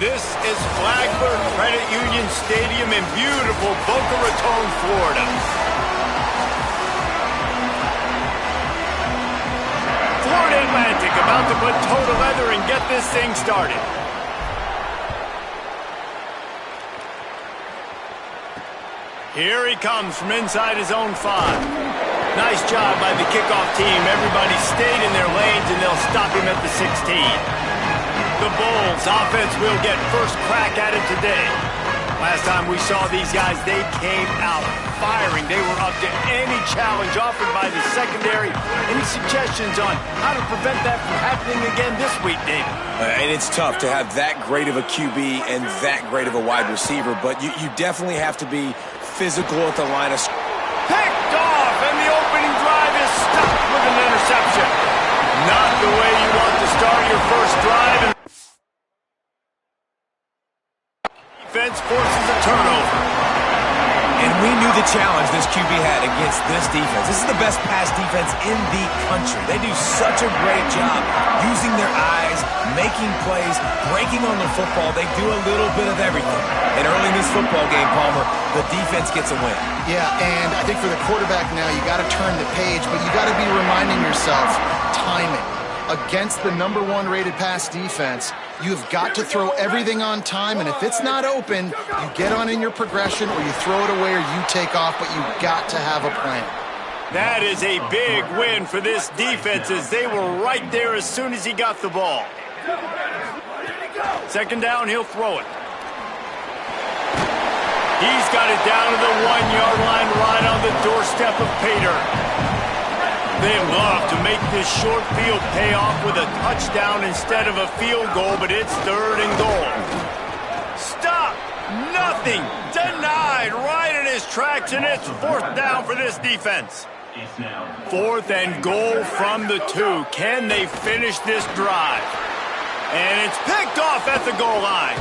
This is Flagler Credit Union Stadium in beautiful Boca Raton, Florida. Florida Atlantic about to put toe to leather and get this thing started. Here he comes from inside his own 5. Nice job by the kickoff team. Everybody stayed in their lanes, and they'll stop him at the 16. The Bulls offense will get first crack at it today. Last time we saw these guys, they came out firing. They were up to any challenge offered by the secondary. Any suggestions on how to prevent that from happening again this week, David? And it's tough to have that great of a QB and that great of a wide receiver, but you definitely have to be physical at the line of scrimmage. Picked off, and the opening drive is stopped with an interception. Not the way you want to start your first drive. Defense forces a turnover. And we knew the challenge this QB had against this defense. This is the best pass defense in the country. They do such a great job using their eyes, making plays, breaking on the football. They do a little bit of everything. And early in this football game, Palmer, the defense gets a win. Yeah, and I think for the quarterback now, you got to turn the page, but you got to be reminding yourself timing. Against the #1 rated pass defense, you've got to throw everything on time, and if it's not open, you get on in your progression or you throw it away or you take off, but you've got to have a plan. That is a big win for this defense as they were right there as soon as he got the ball. Second down, he'll throw it. He's got it down to the 1-yard line right on the doorstep of Pater. They love to make this short field pay off with a touchdown instead of a field goal, but it's 3rd and goal. Stop! Nothing! Denied right in his tracks, and it's 4th down for this defense. 4th and goal from the 2. Can they finish this drive? And it's picked off at the goal line.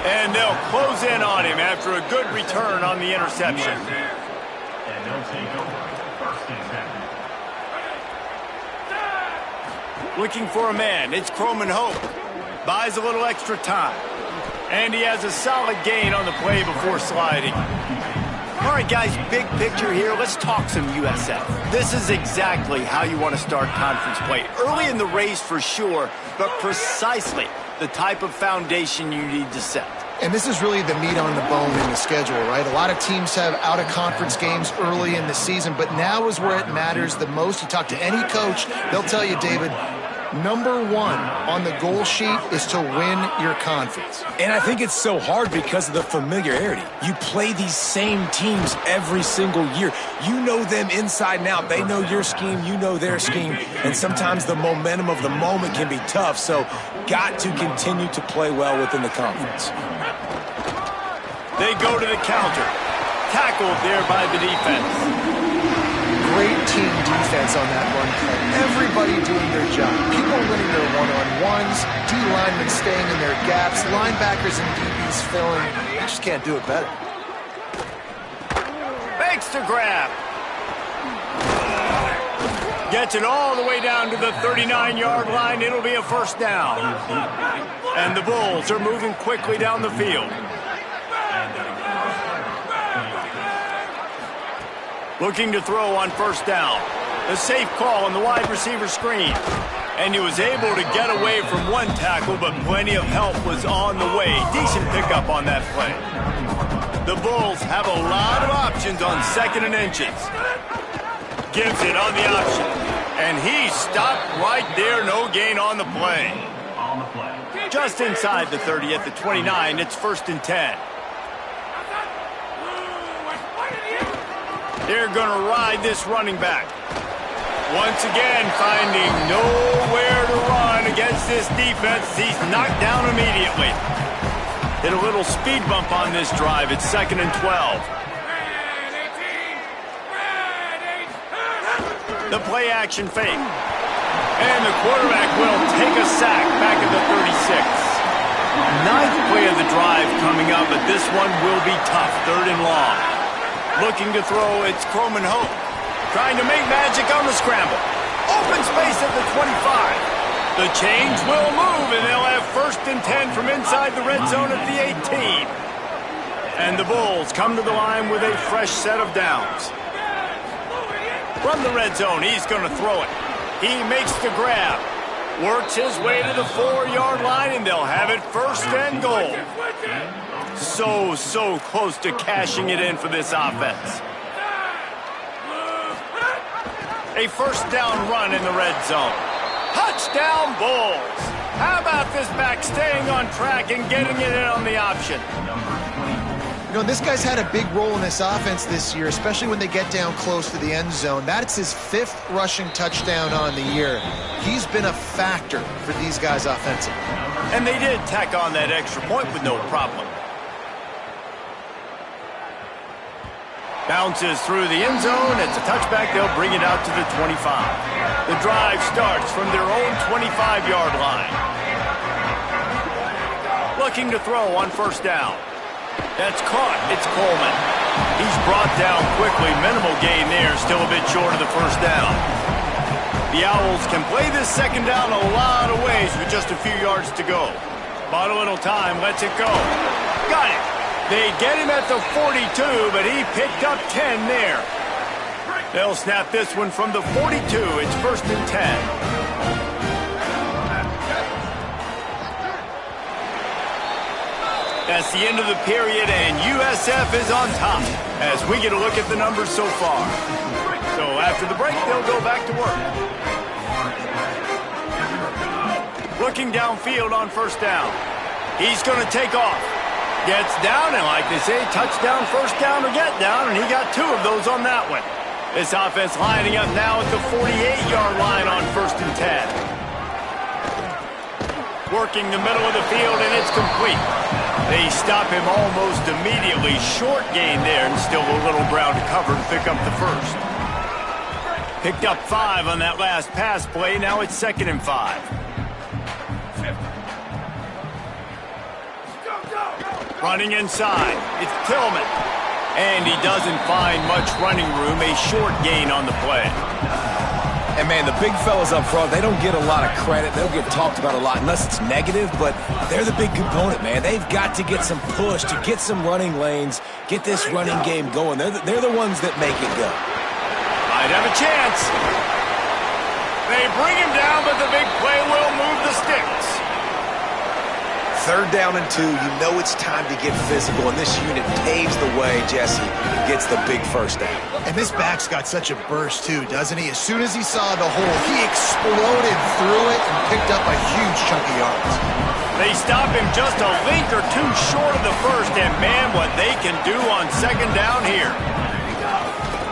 And they'll close in on him after a good return on the interception. And they'll take over 1st and 10. Looking for a man. It's Croman Hope. Buys a little extra time. And he has a solid gain on the play before sliding. All right, guys, big picture here. Let's talk some USF. This is exactly how you want to start conference play. Early in the race for sure, but precisely the type of foundation you need to set. And this is really the meat on the bone in the schedule, right? A lot of teams have out-of-conference games early in the season, but now is where it matters the most. You talk to any coach, they'll tell you, David, #1 on the goal sheet is to win your conference. And I think it's so hard because of the familiarity. You play these same teams every single year. You know them inside and out. They know your scheme, you know their scheme, and sometimes the momentum of the moment can be tough, so got to continue to play well within the conference. They go to the counter. Tackled there by the defense. Great team defense on that run play. Everybody doing their job. People winning their one-on-ones, D-linemen staying in their gaps, linebackers and DBs filling. You just can't do it better. Makes the grab. Gets it all the way down to the 39-yard line. It'll be a 1st down. And the Bulls are moving quickly down the field. Looking to throw on 1st down. A safe call on the wide receiver screen. And he was able to get away from one tackle, but plenty of help was on the way. Decent pickup on that play. The Bulls have a lot of options on 2nd and inches. Gives it on the option. And he stopped right there. No gain on the play. Just inside the 30 at the 29. It's 1st and 10. They're going to ride this running back. Once again, finding nowhere to run against this defense. He's knocked down immediately. Hit a little speed bump on this drive. It's 2nd and 12. The play action fake. And the quarterback will take a sack back at the 36. 9th play of the drive coming up, but this one will be tough. 3rd and long. Looking to throw, it's Croman Hope. Trying to make magic on the scramble. Open space at the 25. The chains will move, and they'll have 1st and 10 from inside the red zone at the 18. And the Bulls come to the line with a fresh set of downs. From the red zone, he's going to throw it. He makes the grab. Works his way to the 4-yard line, and they'll have it 1st and goal. So close to cashing it in for this offense. A 1st down run in the red zone. Touchdown, Bulls. How about this back staying on track and getting it in on the option? You know, this guy's had a big role in this offense this year, especially when they get down close to the end zone. That's his 5th rushing touchdown on the year. He's been a factor for these guys offensively. And they did tack on that extra point with no problem. Bounces through the end zone. It's a touchback. They'll bring it out to the 25. The drive starts from their own 25-yard line. Looking to throw on 1st down. That's caught. It's Coleman. He's brought down quickly. Minimal gain there. Still a bit short of the 1st down. The Owls can play this 2nd down a lot of ways with just a few yards to go. Bought a little time. Lets it go. Got it. They get him at the 42, but he picked up 10 there. They'll snap this one from the 42. It's 1st and 10. That's the end of the period, and USF is on top as we get a look at the numbers so far. So after the break, they'll go back to work. Looking downfield on 1st down. He's going to take off. Gets down, and like they say, touchdown, 1st down, or get down, and he got 2 of those on that one. This offense lining up now at the 48-yard line on 1st and 10. Working the middle of the field, and it's complete. They stop him almost immediately. Short gain there, and still a little ground to cover to pick up the 1st. Picked up 5 on that last pass play. Now it's 2nd and 5. Running inside. It's Tillman. And he doesn't find much running room. A short gain on the play. And, man, the big fellas up front, they don't get a lot of credit. They'll get talked about a lot unless it's negative, but they're the big component, man. They've got to get some push, to get some running lanes, get this running game going. They're the ones that make it go. Might have a chance. They bring him down, but the big play will move the sticks. 3rd down and 2, you know it's time to get physical, and this unit paves the way, Jesse, gets the big 1st down. And this back's got such a burst, too, doesn't he? As soon as he saw the hole, he exploded through it and picked up a huge chunk of yards. They stop him just a link or 2 short of the 1st, and man, what they can do on 2nd down here.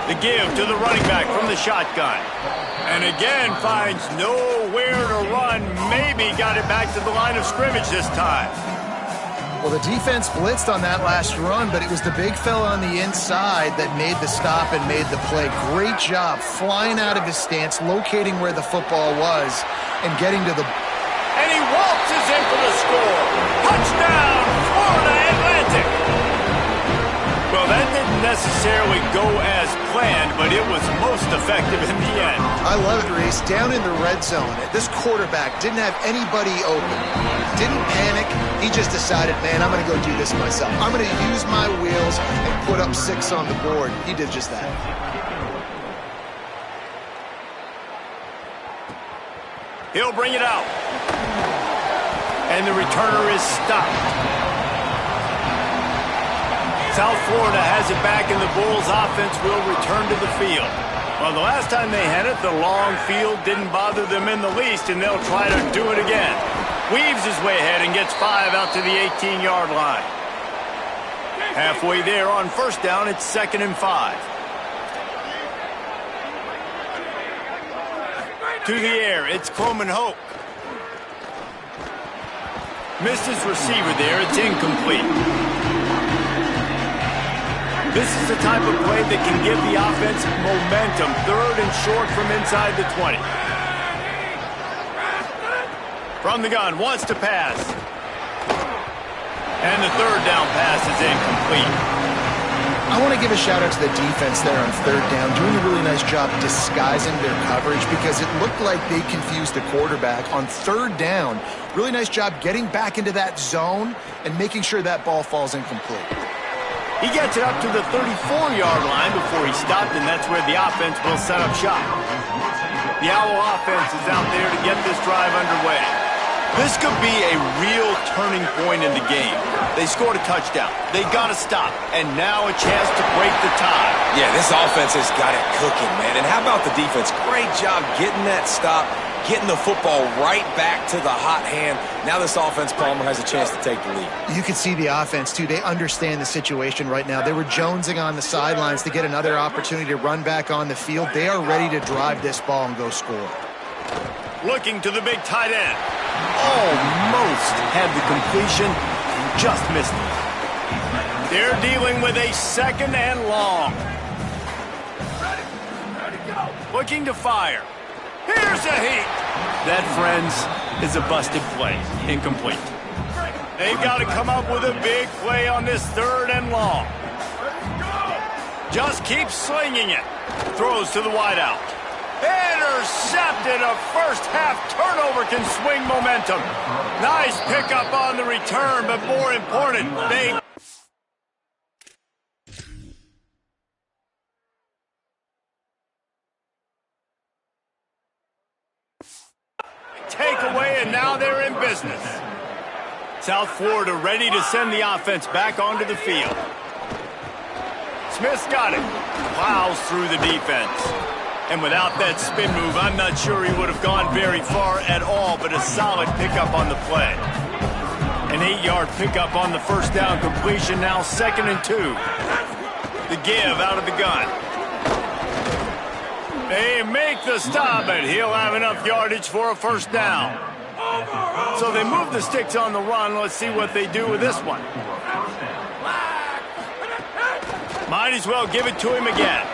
The give to the running back from the shotgun. And again, finds nowhere to run. Maybe got it back to the line of scrimmage this time. Well, the defense blitzed on that last run, but it was the big fella on the inside that made the stop and made the play. Great job flying out of his stance, locating where the football was, and getting to the... And he waltzes in for the score. Touchdown, Florida Atlantic. Well, that didn't necessarily go as planned, but it was most effective in the end. I love it, Reese. Down in the red zone, this quarterback didn't have anybody open. Didn't panic. He just decided, man, I'm going to go do this myself. I'm going to use my wheels and put up 6 on the board. He did just that. He'll bring it out. And the returner is stopped. South Florida has it back, and the Bulls offense will return to the field. Well, the last time they had it, the long field didn't bother them in the least, and they'll try to do it again. Weaves his way ahead and gets 5 out to the 18-yard line. Halfway there on 1st down, it's 2nd and 5. To the air, it's Coleman Hoke. Misses receiver there, it's incomplete. This is the type of play that can give the offense momentum. 3rd and short from inside the 20. From the gun, wants to pass. And the 3rd down pass is incomplete. I want to give a shout out to the defense there on third down, doing a really nice job disguising their coverage because it looked like they confused the quarterback on third down. Really nice job getting back into that zone and making sure that ball falls incomplete. He gets it up to the 34-yard line before he stopped, and that's where the offense will set up shop. The Owl offense is out there to get this drive underway. This could be a real turning point in the game. They scored a touchdown. They got to stop. And now a chance to break the tie. Yeah, this offense has got it cooking, man. And how about the defense? Great job getting that stop, getting the football right back to the hot hand. Now this offense, Palmer, has a chance to take the lead. You can see the offense, too. They understand the situation right now. They were jonesing on the sidelines to get another opportunity to run back on the field. They are ready to drive this ball and go score. Looking to the big tight end. Almost had the completion, just missed it. They're dealing with a second and long. Looking to fire. Here's a heat. That, friends, is a busted play. Incomplete. They've got to come up with a big play on this third and long. Just keep slinging it. Throws to the wideout. Intercepted. A first-half turnover can swing momentum. Nice pickup on the return, but more important, they take away, and now they're in business. South Florida ready to send the offense back onto the field. Smith's got it. Plows through the defense. And without that spin move, I'm not sure he would have gone very far at all, but a solid pickup on the play. An 8-yard pickup on the first down completion, now 2nd and 2. The give out of the gun. They make the stop, but he'll have enough yardage for a first down. So they move the sticks on the run. Let's see what they do with this one. Might as well give it to him again.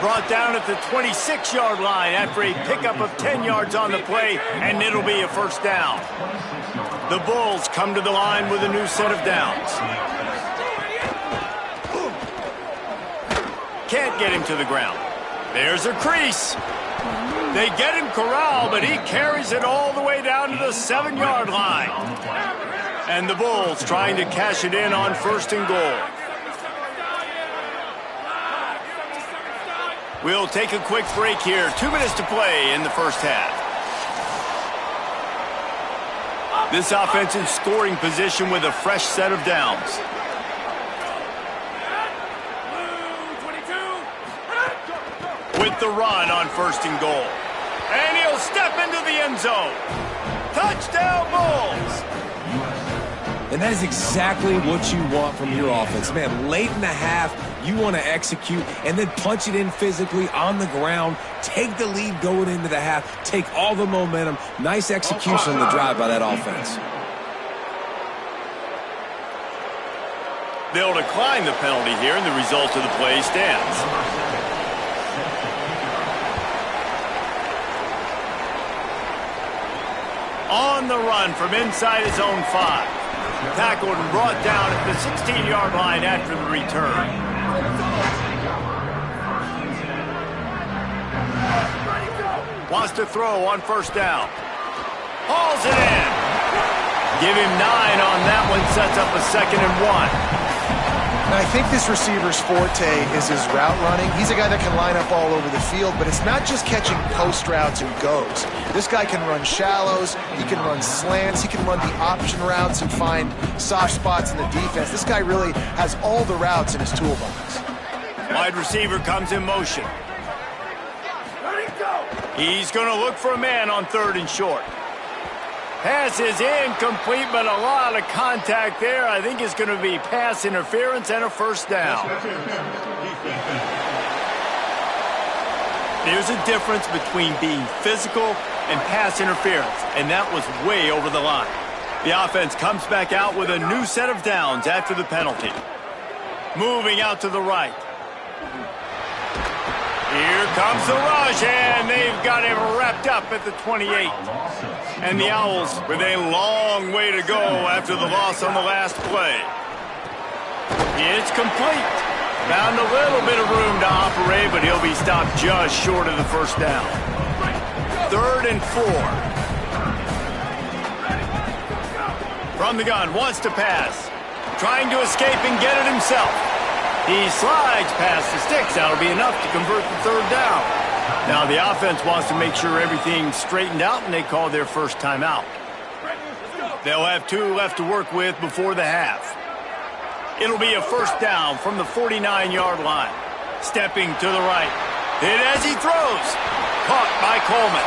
Brought down at the 26-yard line after a pickup of 10 yards on the play, and it'll be a first down. The Bulls come to the line with a new set of downs. Can't get him to the ground. There's a crease. They get him corralled, but he carries it all the way down to the 7-yard line. And the Bulls trying to cash it in on 1st and goal. We'll take a quick break here. 2 minutes to play in the first half. This offense in scoring position with a fresh set of downs. With the run on 1st and goal. And he'll step into the end zone. Touchdown, Bulls! And that is exactly what you want from your offense. Man, late in the half, you want to execute and then punch it in physically on the ground. Take the lead going into the half. Take all the momentum. Nice execution on the drive by that offense. They'll decline the penalty here, and the result of the play stands. On the run from inside his own 5. Tackled and brought down at the 16-yard line after the return. Wants to throw on 1st down. Hauls it in. Give him 9 on that one. Sets up a 2nd and 1. And I think this receiver's forte is his route running. He's a guy that can line up all over the field, but it's not just catching post routes and goes. This guy can run shallows, he can run slants, he can run the option routes and find soft spots in the defense. This guy really has all the routes in his toolbox. Wide receiver comes in motion. He's going to look for a man on 3rd and short. Pass is incomplete, but a lot of contact there. I think it's going to be pass interference and a first down. There's a difference between being physical and pass interference, and that was way over the line. The offense comes back out with a new set of downs after the penalty. Moving out to the right. Here comes the rush, and they've got him wrapped up at the 28. And the Owls with a long way to go after the loss on the last play. It's complete. Found a little bit of room to operate, but he'll be stopped just short of the first down. 3rd and 4. From the gun, wants to pass. Trying to escape and get it himself. He slides past the sticks. That'll be enough to convert the 3rd down. Now the offense wants to make sure everything's straightened out, and they call their first timeout. They'll have 2 left to work with before the half. It'll be a first down from the 49-yard line. Stepping to the right. Hit as he throws. Caught by Coleman.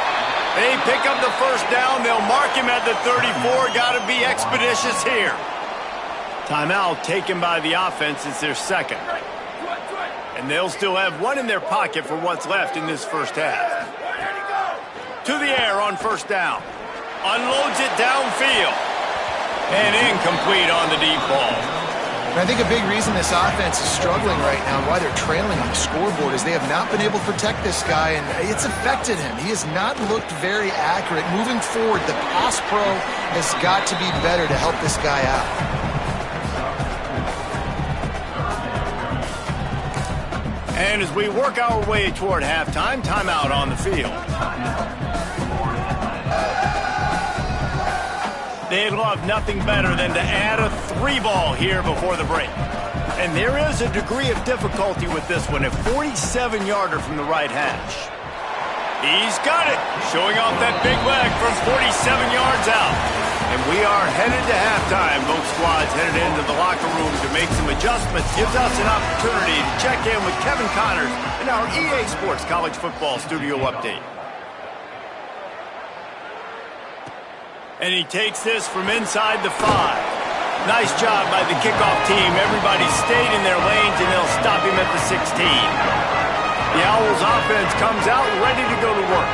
They pick up the first down. They'll mark him at the 34. Got to be expeditious here. Timeout taken by the offense. It's their 2nd. And they'll still have 1 in their pocket for what's left in this first half. To the air on first down. Unloads it downfield. And incomplete on the deep ball. And I think a big reason this offense is struggling right now and why they're trailing on the scoreboard is they have not been able to protect this guy, and it's affected him. He has not looked very accurate. Moving forward, the pass pro has got to be better to help this guy out. And as we work our way toward halftime, timeout on the field. They'd love nothing better than to add a 3-ball here before the break. And there is a degree of difficulty with this one, a 47-yarder from the right hash. He's got it, showing off that big leg from 47 yards out. And we are headed to halftime. Both squads headed into the locker room to make some adjustments. Gives us an opportunity to check in with Kevin Connors in our EA Sports College Football Studio Update. And he takes this from inside the 5. Nice job by the kickoff team. Everybody stayed in their lanes, and they'll stop him at the 16. The Owls offense comes out ready to go to work.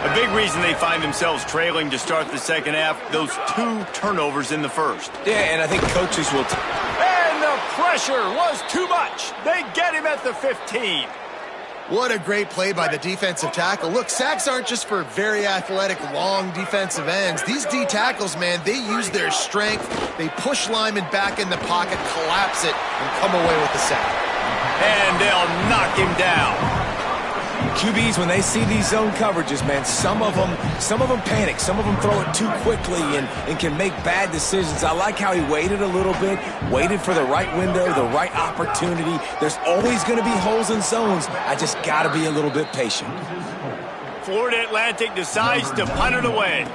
A big reason they find themselves trailing to start the second half, those 2 turnovers in the first. Yeah, and I think coaches will... And the pressure was too much. They get him at the 15. What a great play by the defensive tackle. Look, sacks aren't just for very athletic, long defensive ends. These D tackles, man, they use their strength. They push linemen back in the pocket, collapse it, and come away with the sack. And they'll knock him down. QBs, when they see these zone coverages, man, some of them panic. Some of them throw it too quickly and can make bad decisions. I like how he waited a little bit, waited for the right window, the right opportunity. There's always going to be holes in zones. I just got to be a little bit patient. Florida Atlantic decides to punt it away.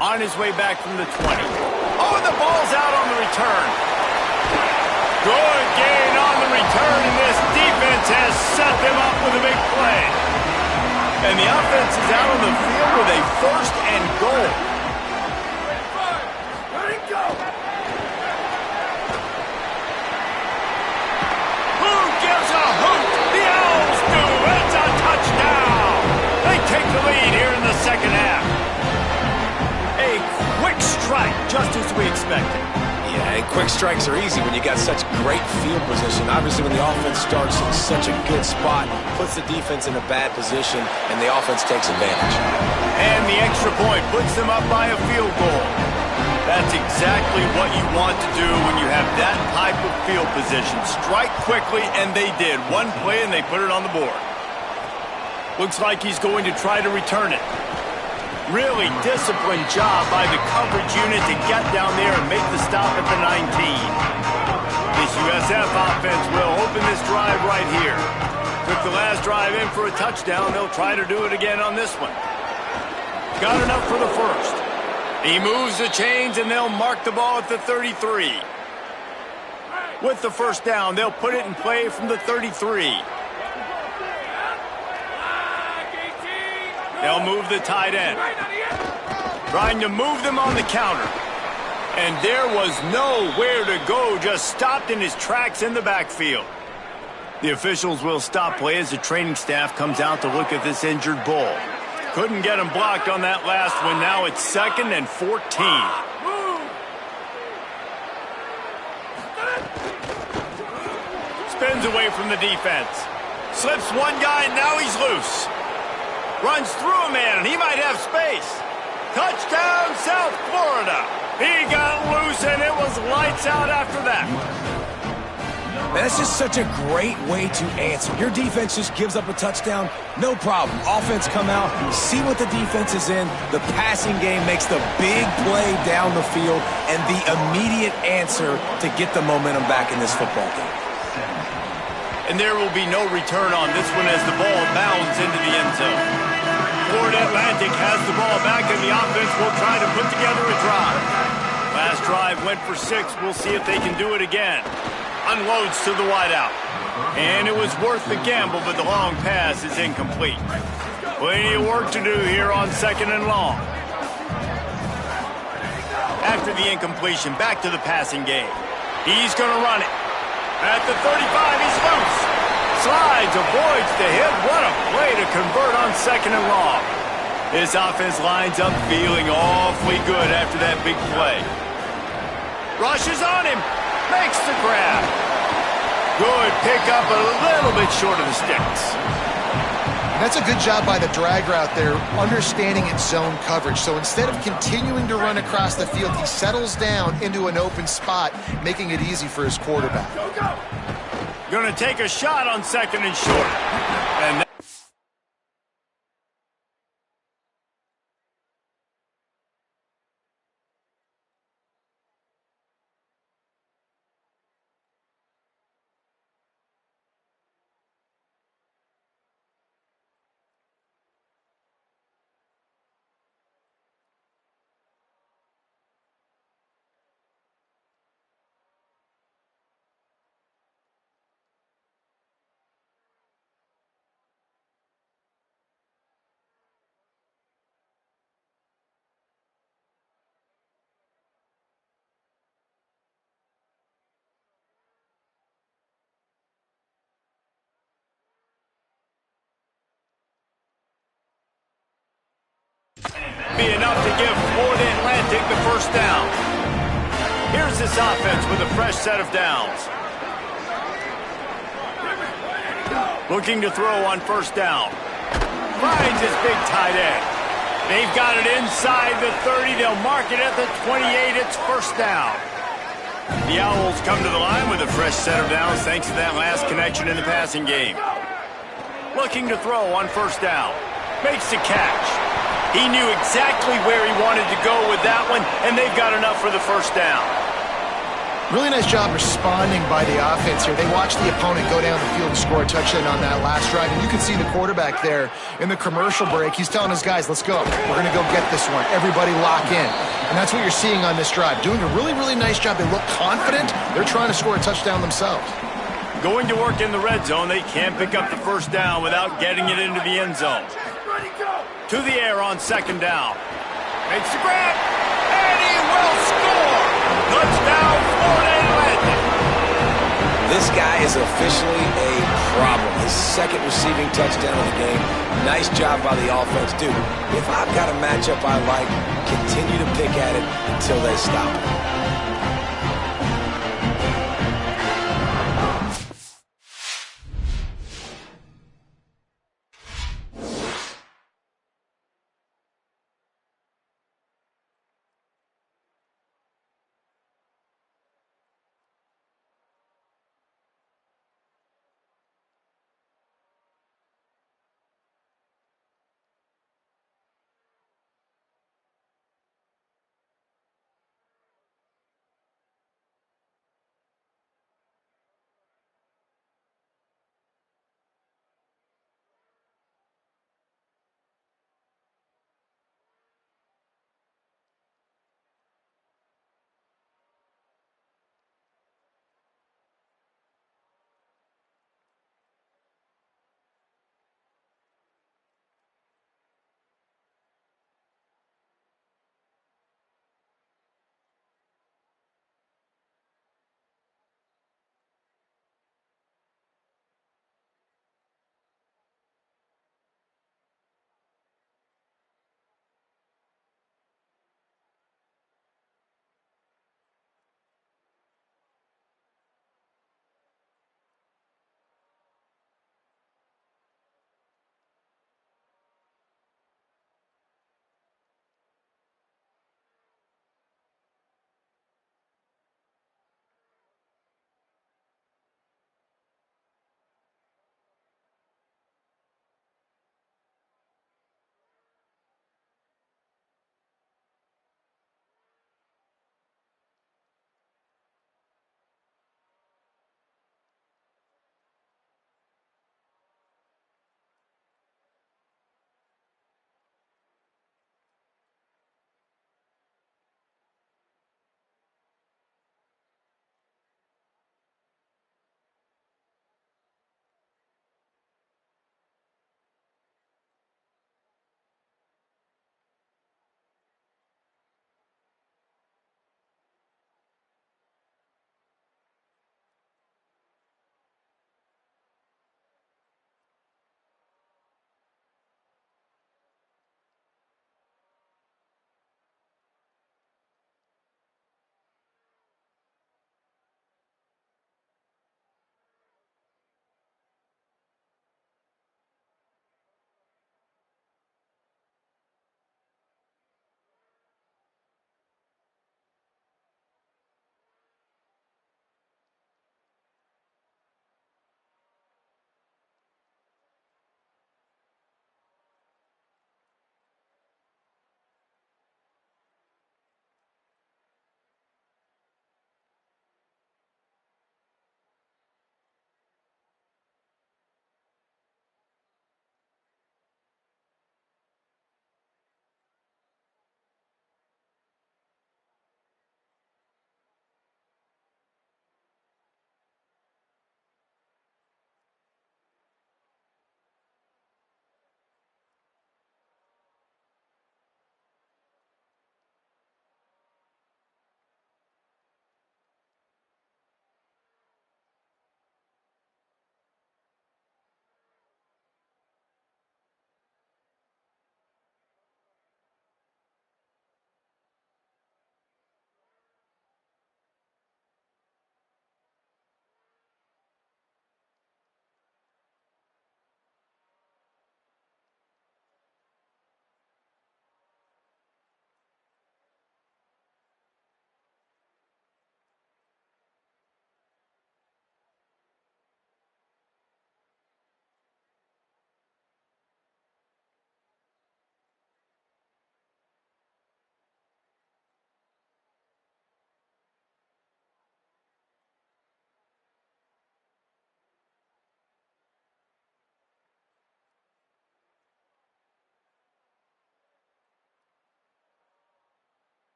On his way back from the 20. Oh, and the ball's out on the return. Good gain on the return, and this defense has set them up with a big play. And the offense is out on the field with a 1st and goal. Let it go. Who gives a hoot? The Owls do. It's a touchdown. They take the lead here in the second half. A quick strike, just as we expected. Yeah, and quick strikes are easy when you got such great field position. Obviously, when the offense starts in such a good spot, puts the defense in a bad position, and the offense takes advantage. And the extra point puts them up by a field goal. That's exactly what you want to do when you have that type of field position. Strike quickly, and they did. One play, and they put it on the board. Looks like he's going to try to return it. Really disciplined job by the coverage unit to get down there and make the stop at the 19. This USF offense will open this drive right here. Took the last drive in for a touchdown. They'll try to do it again on this one. Got enough for the first. He moves the chains, and they'll mark the ball at the 33. With the first down, they'll put it in play from the 33. They'll move the tight end. Trying to move them on the counter. And there was nowhere to go, just stopped in his tracks in the backfield. The officials will stop play as the training staff comes out to look at this injured bull. Couldn't get him blocked on that last one. Now it's 2nd and 14. Spins away from the defense. Slips one guy, and now he's loose. Runs through a man, and he might have space. Touchdown, South Florida. He got loose, and it was lights out after that. Man, that's just such a great way to answer. Your defense just gives up a touchdown, no problem. Offense come out, see what the defense is in. The passing game makes the big play down the field and the immediate answer to get the momentum back in this football game. And there will be no return on this one as the ball bounds into the end zone. Florida Atlantic has the ball back, and the offense will try to put together a drive. Last drive went for 6. We'll see if they can do it again. Unloads to the wideout. And it was worth the gamble, but the long pass is incomplete. Plenty of work to do here on 2nd and long. After the incompletion, back to the passing game. He's going to run it. At the 35, he's loose. Slides, avoids the hit. What a play to convert on 2nd and long. This offense lines up feeling awfully good after that big play. Rushes on him. Makes the grab. Good pickup, a little bit short of the sticks. And that's a good job by the drag route there, understanding its zone coverage. So instead of continuing to run across the field, he settles down into an open spot, making it easy for his quarterback. Going to take a shot on 2nd and short. And be enough to give Florida Atlantic the first down. Here's this offense with a fresh set of downs. Looking to throw on 1st down. Finds his big tight end. They've got it inside the 30. They'll mark it at the 28. It's 1st down. The Owls come to the line with a fresh set of downs thanks to that last connection in the passing game. Looking to throw on 1st down. Makes the catch. He knew exactly where he wanted to go with that one, and they've got enough for the 1st down. Really nice job responding by the offense here. They watched the opponent go down the field and score a touchdown on that last drive. And you can see the quarterback there in the commercial break. He's telling his guys, let's go. We're going to go get this one. Everybody lock in. And that's what you're seeing on this drive. Doing a really, really nice job. They look confident. They're trying to score a touchdown themselves. Going to work in the red zone. They can't pick up the 1st down without getting it into the end zone. To the air on 2nd down. Makes the grab, and he will score! Touchdown, Florida Atlantic! This guy is officially a problem. His 2nd receiving touchdown of the game. Nice job by the offense. Dude, if I've got a matchup I like, continue to pick at it until they stop it.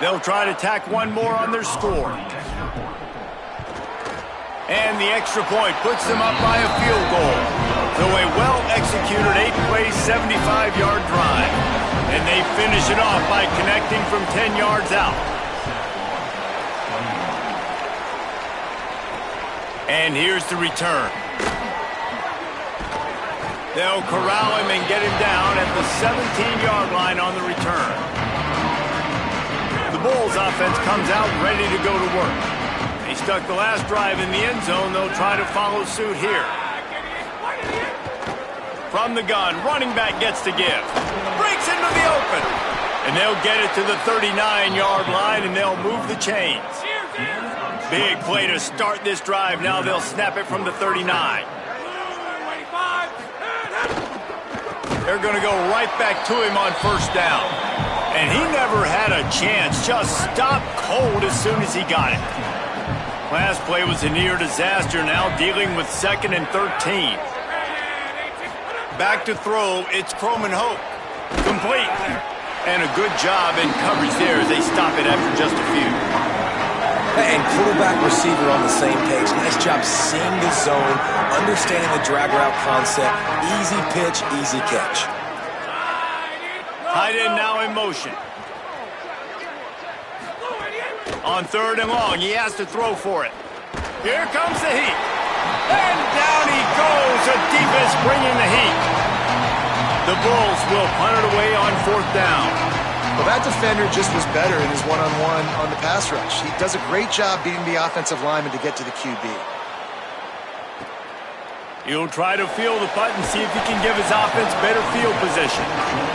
They'll try to tack one more on their score. And the extra point puts them up by a field goal. So a well-executed 8-play, 75-yard drive. And they finish it off by connecting from 10 yards out. And here's the return. They'll corral him and get him down at the 17-yard line on the return. The Bulls offense comes out ready to go to work. They stuck the last drive in the end zone. They'll try to follow suit here. From the gun, running back gets to give. Breaks into the open. And they'll get it to the 39-yard line, and they'll move the chains. Big play to start this drive. Now they'll snap it from the 39. They're going to go right back to him on first down. And he never had a chance. Just stopped cold as soon as he got it. Last play was a near disaster. Now dealing with 2nd and 13. Back to throw. It's Croman Hope. Complete. And a good job in coverage there as they stop it after just a few. And quarterback receiver on the same page. Nice job seeing the zone, understanding the drag route concept. Easy pitch, easy catch. Tight end now in motion. On 3rd and long, he has to throw for it. Here comes the heat. And down he goes. The defense bringing the heat. The Bulls will punt it away on 4th down. Well, that defender just was better in his one-on-one on the pass rush. He does a great job beating the offensive lineman to get to the QB. He'll try to field the punt and see if he can give his offense better field position.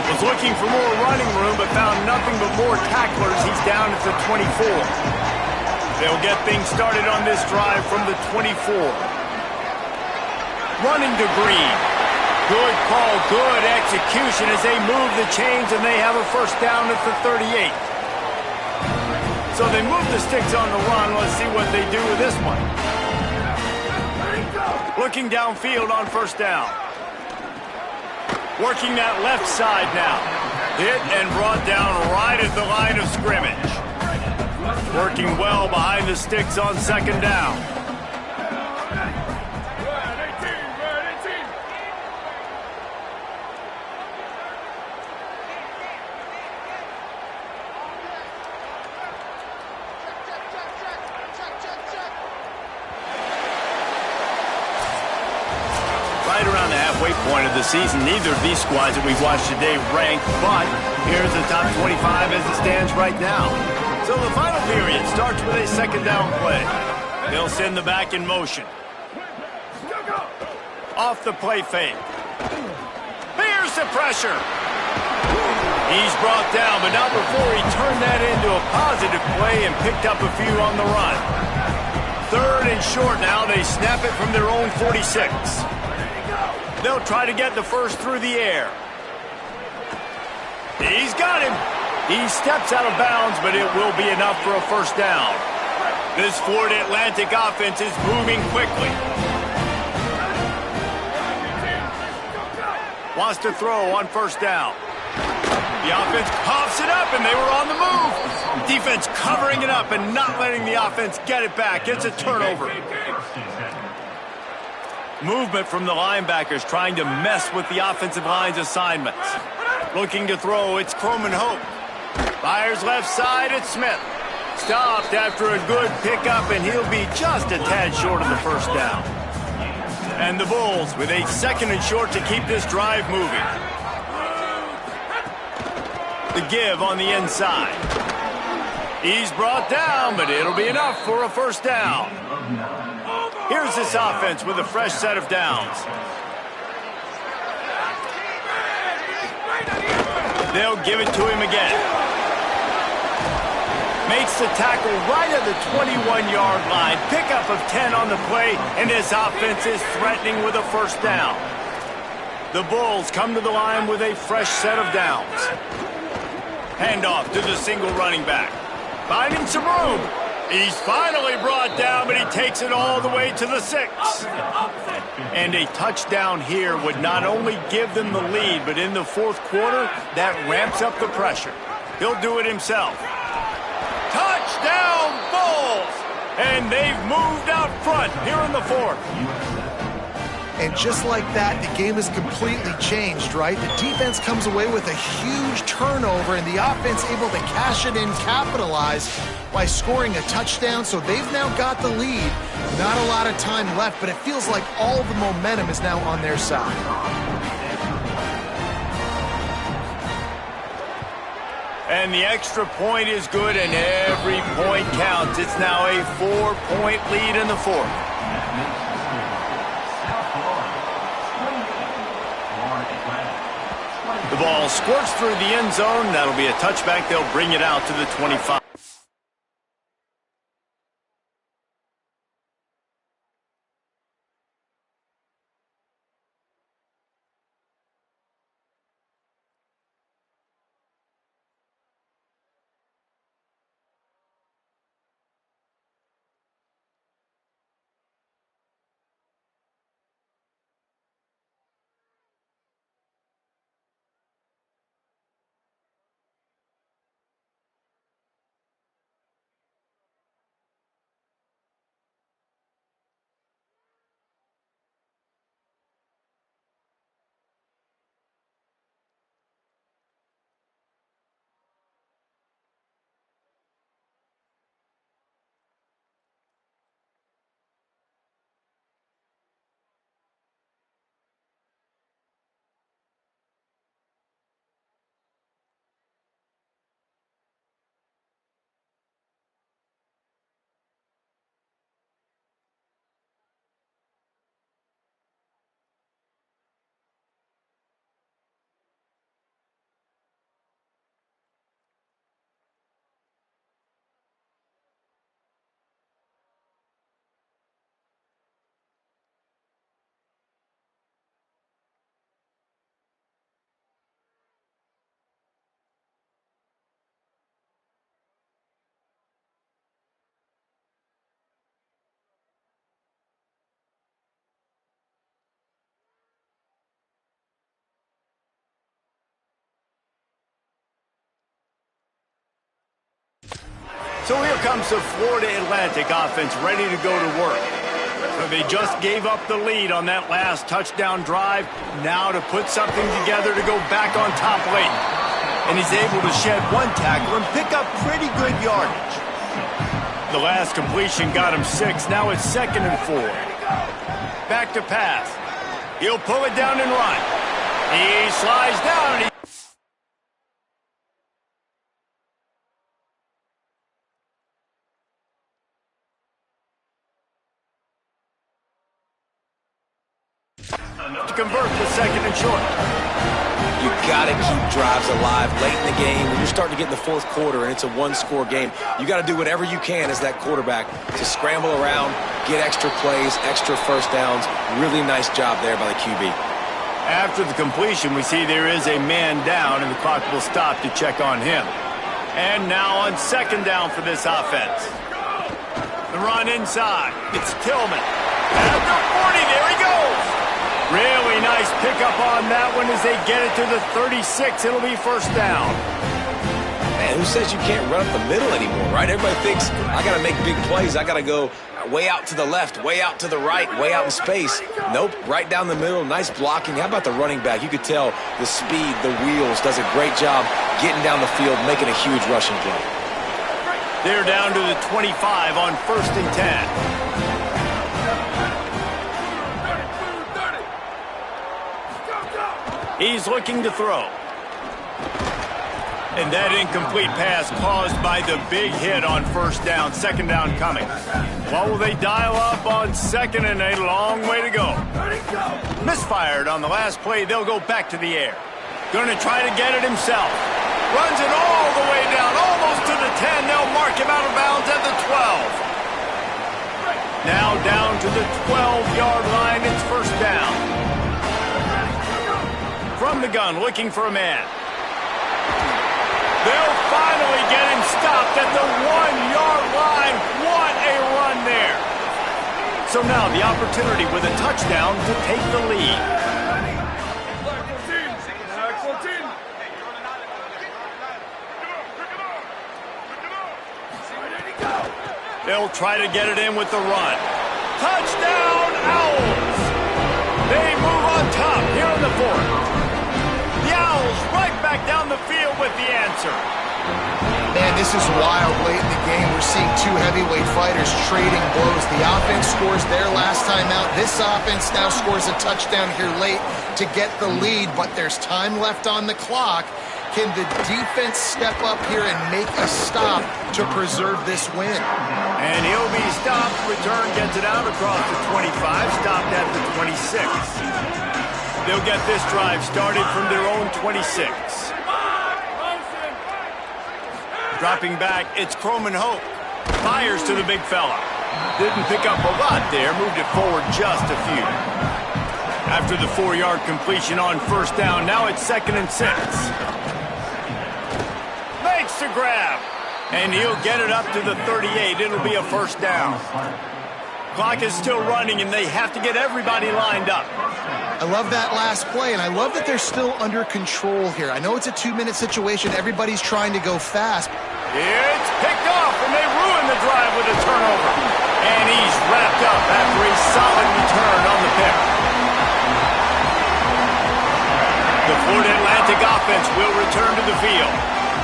Was looking for more running room, but found nothing but more tacklers. He's down at the 24. They'll get things started on this drive from the 24. Running to Green. Good call, good execution as they move the chains, and they have a first down at the 38. So they move the sticks on the run. Let's see what they do with this one. Looking downfield on first down. Working that left side now. Hit and brought down right at the line of scrimmage. Working well behind the sticks on 2nd down. Point of the season. Neither of these squads that we've watched today ranked, but here's the top 25 as it stands right now. So the final period starts with a 2nd down play. They'll send the back in motion. Off the play fake. Here's the pressure. He's brought down, but not before he turned that into a positive play and picked up a few on the run. 3rd and short now. They snap it from their own 46. They'll try to get the first through the air. He's got him. He steps out of bounds, but it will be enough for a first down. This Florida Atlantic offense is moving quickly. Wants to throw on first down. The offense coughs it up, and they were on the move. Defense covering it up and not letting the offense get it back. It's a turnover. Movement from the linebackers trying to mess with the offensive line's assignments. Looking to throw, it's Croman Hope. Fires left side, it's Smith. Stopped after a good pickup, and he'll be just a tad short of the first down. And the Bulls with a 2nd and short to keep this drive moving. The give on the inside. He's brought down, but it'll be enough for a first down. Here's this offense with a fresh set of downs. They'll give it to him again. Makes the tackle right at the 21-yard line. Pickup of 10 on the play, and his offense is threatening with a first down. The Bulls come to the line with a fresh set of downs. Handoff to the single running back. Finding some room. He's finally brought down, but he takes it all the way to the 6. And a touchdown here would not only give them the lead, but in the 4th quarter, that ramps up the pressure. He'll do it himself. down balls. And they've moved out front here in the fourth. And just like that, the game has completely changed, right? The defense comes away with a huge turnover, and the offense able to cash it in, capitalize by scoring a touchdown. So they've now got the lead. Not a lot of time left, but it feels like all the momentum is now on their side. And the extra point is good, and every point counts. It's now a 4-point lead in the fourth. The ball squirts through the end zone. That'll be a touchback. They'll bring it out to the 25. So here comes the Florida Atlantic offense ready to go to work. So they just gave up the lead on that last touchdown drive. Now to put something together to go back on top late. And he's able to shed one tackle and pick up pretty good yardage. The last completion got him 6. Now it's 2nd and 4. Back to pass. He'll pull it down and run. He slides down. To convert the 2nd and short. You got to keep drives alive late in the game. When you're starting to get in the fourth quarter and it's a one-score game, you got to do whatever you can as that quarterback to scramble around, get extra plays, extra first downs. Really nice job there by the QB. After the completion, we see there is a man down, and the clock will stop to check on him. And now on 2nd down for this offense. The run inside. It's Tillman. At the 40, there he goes. Really nice pickup on that one as they get it to the 36. It'll be 1st down. Man, who says you can't run up the middle anymore, right? Everybody thinks, I got to make big plays. I got to go way out to the left, way out to the right, way out in space. Nope, right down the middle. Nice blocking. How about the running back? You could tell the speed, the wheels, does a great job getting down the field, making a huge rushing play. They're down to the 25 on 1st and 10. He's looking to throw. And that incomplete pass caused by the big hit on 1st down. 2nd down coming. What will they dial up on 2nd and a long way to go? Misfired on the last play. They'll go back to the air. Going to try to get it himself. Runs it all the way down, almost to the 10. They'll mark him out of bounds at the 12. Now down to the 12-yard line. It's 1st down. From the gun, looking for a man. They'll finally get him stopped at the 1-yard line. What a run there. So now the opportunity with a touchdown to take the lead. They'll try to get it in with the run. Touchdown, Owls! They move on top here in the fourth. The Owls right back down the field with the answer. Man, this is wild. Late in the game, we're seeing two heavyweight fighters trading blows. The offense scores their last time out. This offense now scores a touchdown here late to get the lead, but there's time left on the clock. Can the defense step up here and make a stop to preserve this win? And he'll be stopped. Return gets it out across the 25, stopped at the 26. They'll get this drive started from their own 26. Dropping back, it's Croman Hope. Fires to the big fella. Didn't pick up a lot there, moved it forward just a few. After the 4-yard completion on first down, now it's 2nd and 6. Makes the grab. And he'll get it up to the 38. It'll be a first down. Clock is still running, and they have to get everybody lined up. I love that last play, and I love that they're still under control here. I know it's a 2-minute situation. Everybody's trying to go fast. It's picked off, and they ruin the drive with a turnover. And he's wrapped up after a solid return on the pick. The Florida Atlantic offense will return to the field.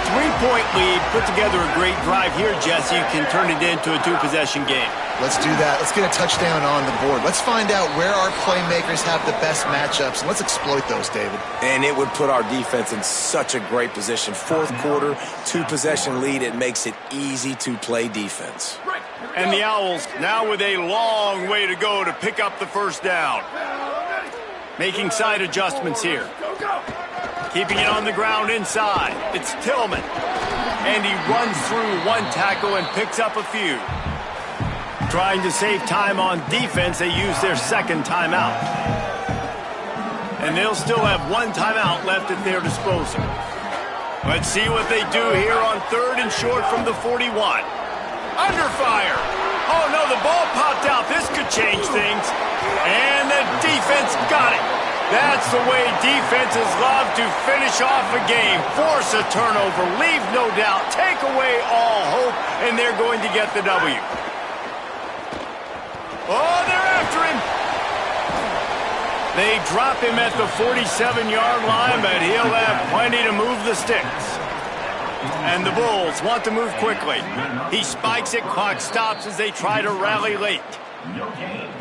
3-point lead, put together a great drive here, Jesse. You can turn it into a 2-possession game. Let's do that. Let's get a touchdown on the board. Let's find out where our playmakers have the best matchups, and let's exploit those, David. And it would put our defense in such a great position. Fourth quarter, 2-possession lead. It makes it easy to play defense. And the Owls now with a long way to go to pick up the first down. Making side adjustments here. Keeping it on the ground inside. It's Tillman. And he runs through one tackle and picks up a few. Trying to save time on defense, they use their second timeout. And they'll still have one timeout left at their disposal. Let's see what they do here on 3rd and short from the 41. Under fire. Oh, no, the ball popped out. This could change things. And the defense got it. That's the way defenses love to finish off a game. Force a turnover, leave no doubt, take away all hope, and they're going to get the W. Oh, they're after him. They drop him at the 47-yard line, but he'll have plenty to move the sticks. And the Bulls want to move quickly. He spikes it, clock stops as they try to rally late.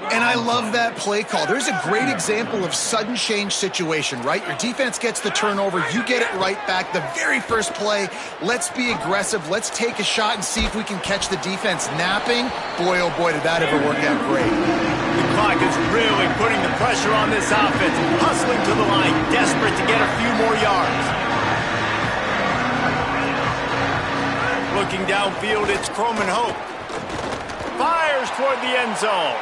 And I love that play call. There's a great example of sudden change situation, right? Your defense gets the turnover, you get it right back. The very first play, let's be aggressive. Let's take a shot and see if we can catch the defense napping. Boy, oh boy, did that ever work out great. The clock is really putting the pressure on this offense. Hustling to the line, desperate to get a few more yards. Looking downfield, it's Croman Hope. Fires toward the end zone.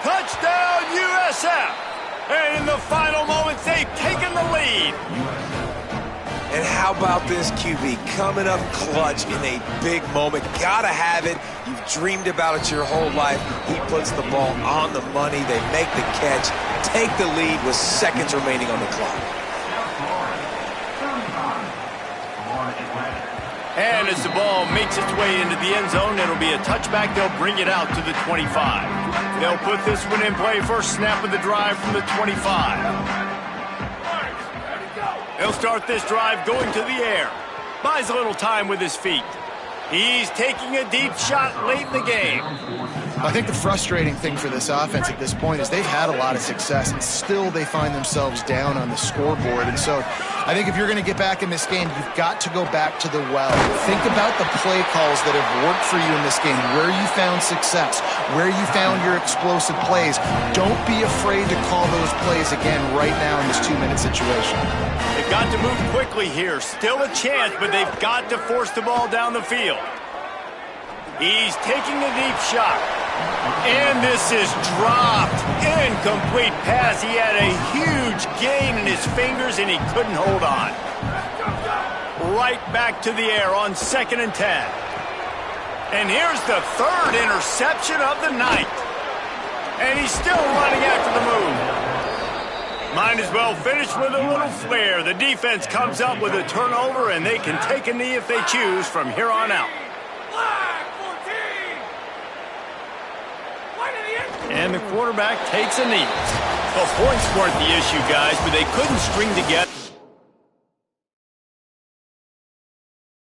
Touchdown, USF! And in the final moments, they've taken the lead. And how about this QB coming up clutch in a big moment? Gotta have it. You've dreamed about it your whole life. He puts the ball on the money. They make the catch, take the lead with seconds remaining on the clock. And as the ball makes its way into the end zone, it'll be a touchback. They'll bring it out to the 25. They'll put this one in play. First snap of the drive from the 25. They'll start this drive going to the air. Buys a little time with his feet. He's taking a deep shot late in the game. I think the frustrating thing for this offense at this point is they've had a lot of success, and still they find themselves down on the scoreboard. And so I think if you're going to get back in this game, you've got to go back to the well. Think about the play calls that have worked for you in this game, where you found success, where you found your explosive plays. Don't be afraid to call those plays again right now in this 2-minute situation. They've got to move quickly here. Still a chance, but they've got to force the ball down the field. He's taking a deep shot. And this is dropped. Incomplete pass. He had a huge gain in his fingers, and he couldn't hold on. Right back to the air on 2nd and 10. And here's the 3rd interception of the night. And he's still running after the move. Might as well finish with a little flair. The defense comes up with a turnover, and they can take a knee if they choose from here on out. And the quarterback takes a knee. The points weren't the issue, guys, but they couldn't string together.